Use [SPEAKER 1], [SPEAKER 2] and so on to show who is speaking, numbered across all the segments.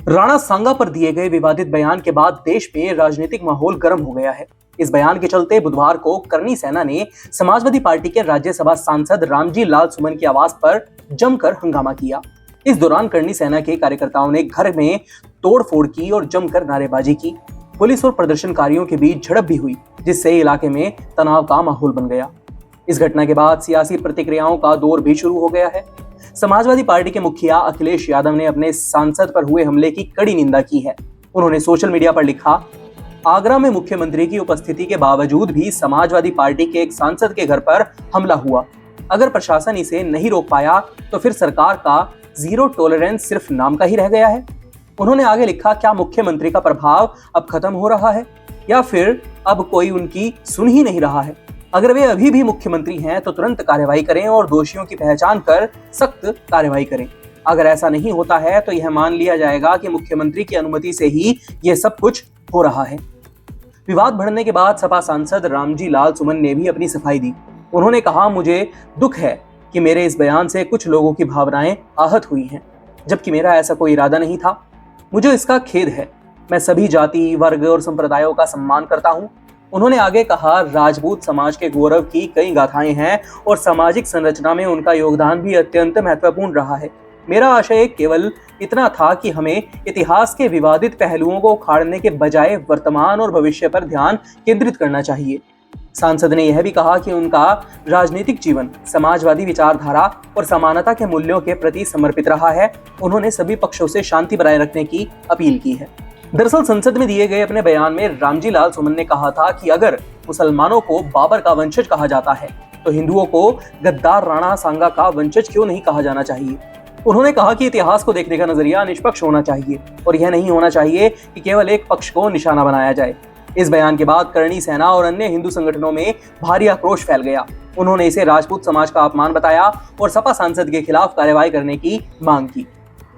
[SPEAKER 1] राणा सांगा पर दिए गए विवादित बयान के बाद देश में राजनीतिक माहौल गर्म हो गया है। इस बयान के चलते बुधवार को करनी सेना ने समाजवादी पार्टी के राज्यसभा सांसद रामजी लाल सुमन के आवास पर जमकर हंगामा किया। इस दौरान करनी सेना के कार्यकर्ताओं ने घर में तोड़फोड़ की और जमकर नारेबाजी की। पुलिस और प्रदर्शनकारियों के बीच झड़प भी हुई, जिससे इलाके में तनाव का माहौल बन गया। इस घटना के बाद सियासी प्रतिक्रियाओं का दौर भी शुरू हो गया है। समाजवादी पार्टी के मुखिया अखिलेश यादव ने अपने सांसद पर हुए हमले की कड़ी निंदा की है। उन्होंने सोशल मीडिया पर लिखा, आगरा में मुख्यमंत्री की उपस्थिति के बावजूद भी समाजवादी पार्टी के एक सांसद के घर पर हमला हुआ। अगर प्रशासन इसे नहीं रोक पाया तो फिर सरकार का जीरो टॉलरेंस सिर्फ नाम का ही रह गया है। उन्होंने आगे लिखा, क्या मुख्यमंत्री का प्रभाव अब खत्म हो रहा है या फिर अब कोई उनकी सुन ही नहीं रहा है? अगर वे अभी भी मुख्यमंत्री हैं तो तुरंत कार्रवाई करें और दोषियों की पहचान कर सख्त कार्रवाई करें। अगर ऐसा नहीं होता है तो यह मान लिया जाएगा कि मुख्यमंत्री की अनुमति से ही यह सब कुछ हो रहा है। विवाद बढ़ने के बाद सपा सांसद रामजी लाल सुमन ने भी अपनी सफाई दी। उन्होंने कहा, मुझे दुख है कि मेरे इस बयान से कुछ लोगों की भावनाएं आहत हुई हैं, जबकि मेरा ऐसा कोई इरादा नहीं था। मुझे इसका खेद है। मैं सभी जाति, वर्ग और संप्रदायों का सम्मान करता हूं। उन्होंने आगे कहा, राजपूत समाज के गौरव की कई गाथाएं हैं और सामाजिक संरचना में उनका योगदान भी अत्यंत महत्वपूर्ण रहा है। मेरा आशय केवल इतना था कि हमें इतिहास के विवादित पहलुओं को उखाड़ने के बजाय वर्तमान और भविष्य पर ध्यान केंद्रित करना चाहिए। सांसद ने यह भी कहा कि उनका राजनीतिक जीवन समाजवादी विचारधारा और समानता के मूल्यों के प्रति समर्पित रहा है। उन्होंने सभी पक्षों से शांति बनाए रखने की अपील की है। दरअसल संसद में दिए गए अपने बयान में रामजी लाल सुमन ने कहा था कि अगर मुसलमानों को बाबर का वंशज कहा जाता है तो हिंदुओं को गद्दार राणा सांगा का वंशज क्यों नहीं कहा जाना चाहिए। उन्होंने कहा कि इतिहास को देखने का नजरिया निष्पक्ष होना चाहिए और यह नहीं होना चाहिए कि केवल एक पक्ष को निशाना बनाया जाए। इस बयान के बाद करणी सेना और अन्य हिंदू संगठनों में भारी आक्रोश फैल गया। उन्होंने इसे राजपूत समाज का अपमान बताया और सपा सांसद के खिलाफ कार्रवाई करने की मांग की।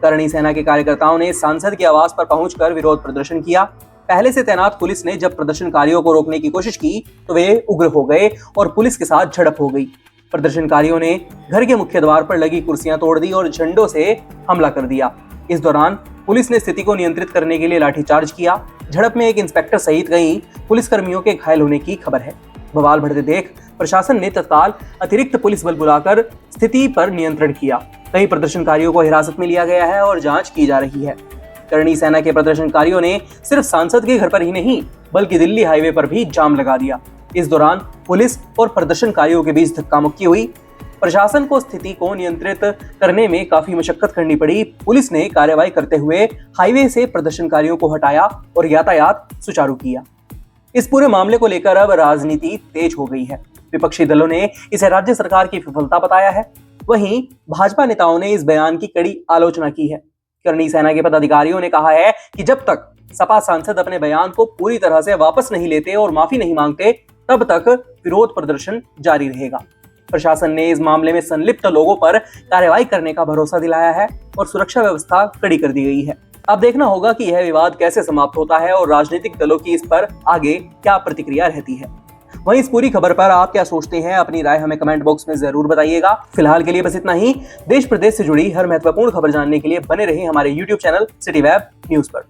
[SPEAKER 1] करणी सेना के कार्यकर्ताओं ने सांसद के आवास पर पहुंचकर विरोध प्रदर्शन किया। पहले से तैनात पुलिस ने जब प्रदर्शनकारियों को रोकने की कोशिश की तो वे उग्र हो गए और पुलिस के साथ झड़प हो गई। प्रदर्शनकारियों ने घर के मुख्य द्वार पर लगी कुर्सियां तोड़ दी और झंडों से हमला कर दिया। इस दौरान पुलिस ने स्थिति को नियंत्रित करने के लिए लाठीचार्ज किया। झड़प में एक इंस्पेक्टर सहित कई पुलिसकर्मियों के घायल होने की खबर है। बवाल बढ़ते देख प्रशासन ने तत्काल अतिरिक्त पुलिस बल बुलाकर स्थिति पर नियंत्रण किया। कई प्रदर्शनकारियों को हिरासत में लिया गया है और जांच की जा रही है। करणी सेना के प्रदर्शनकारियों ने सिर्फ सांसद के घर पर ही नहीं बल्कि दिल्ली हाईवे पर भी जाम लगा दिया। इस दौरान पुलिस और प्रदर्शनकारियों के बीच धक्का मुक्की हुई। प्रशासन को स्थिति को नियंत्रित करने में काफी मशक्कत करनी पड़ी। पुलिस ने कार्रवाई करते हुए हाईवे से प्रदर्शनकारियों को हटाया और यातायात सुचारू किया। इस पूरे मामले को लेकर अब राजनीति तेज हो गई है। विपक्षी दलों ने इसे राज्य सरकार की विफलता बताया है। वहीं भाजपा नेताओं ने इस बयान की कड़ी आलोचना की है। करणी सेना के पदाधिकारियों ने कहा है कि जब तक सपा सांसद अपने बयान को पूरी तरह से वापस नहीं लेते और माफी नहीं मांगते तब तक विरोध प्रदर्शन जारी रहेगा। प्रशासन ने इस मामले में संलिप्त लोगों पर कार्रवाई करने का भरोसा दिलाया है और सुरक्षा व्यवस्था कड़ी कर दी गई है। अब देखना होगा कि यह विवाद कैसे समाप्त होता है और राजनीतिक दलों की इस पर आगे क्या प्रतिक्रिया रहती है। वहीं इस पूरी खबर पर आप क्या सोचते हैं, अपनी राय हमें कमेंट बॉक्स में जरूर बताइएगा। फिलहाल के लिए बस इतना ही। देश प्रदेश से जुड़ी हर महत्वपूर्ण खबर जानने के लिए बने रहिए हमारे YouTube channel city web news पर।